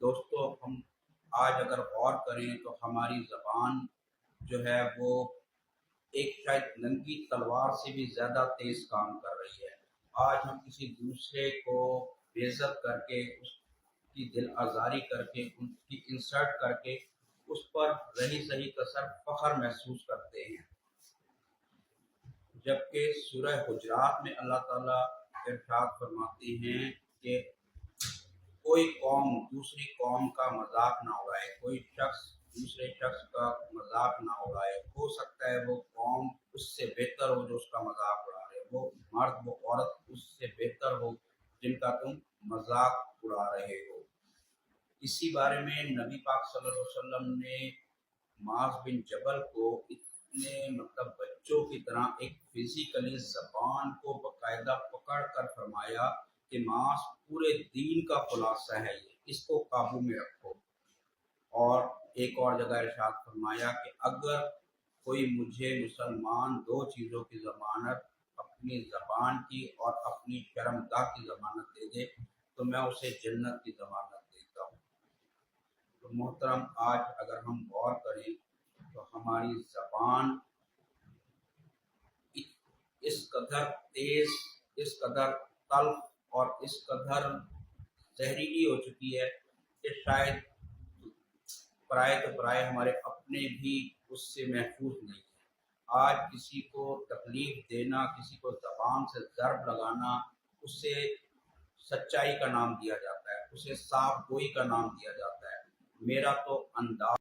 دوستو ہم آج اگر غور کریں تو ہماری زبان جو ہے وہ ایک شاید ننگی تلوار سے بھی زیادہ تیز کام کر رہی ہے۔ آج ہم کسی دوسرے کو بے عزت کر کے، اس کی دل آزاری کر کے، ان کی انسلٹ کر کے اس پر رہی سہی کثر فخر محسوس کرتے ہیں، جبکہ سورہ حجرات میں اللہ تعالیٰ ارشاد فرماتے ہیں کہ کوئی قوم دوسری قوم کا مذاق نہ اڑائے، کوئی شخص دوسرے شخص کا مذاق نہ اڑائے۔ ہو سکتا ہے وہ قوم اس سے بہتر ہو جو اس کا مذاق اڑا رہے، وہ مرد وہ عورت اس سے بہتر ہو جن کا تم مذاق اڑا رہے ہو۔ اسی بارے میں نبی پاک صلی اللہ علیہ وسلم نے معاذ بن جبل کو اتنے بچوں کی طرح ایک فزیکلی زبان کو باقاعدہ پکڑ کر فرمایا کہ معاذ پورے دین کا خلاصہ ہے، یہ اس کو قابو میں رکھو۔ اور ایک اور جگہ ارشاد فرمایا کہ اگر کوئی مجھے مسلمان دو چیزوں کی ضمانت، اپنی زبان کی اور اپنی شرمگاہ کی ضمانت دے دے تو میں اسے جنت کی ضمانت دیتا ہوں۔ تو محترم، آج اگر ہم غور کریں تو ہماری زبان اس قدر تیز، اس قدر تلخ اور اس قدر زہریلی ہو چکی ہے کہ شاید پرائے تو پرائے ہمارے اپنے بھی اس سے محفوظ نہیں ہیں۔ آج کسی کو تکلیف دینا، کسی کو زبان سے ضرب لگانا، اسے سچائی کا نام دیا جاتا ہے، اسے صاف گوئی کا نام دیا جاتا ہے۔ میرا تو انداز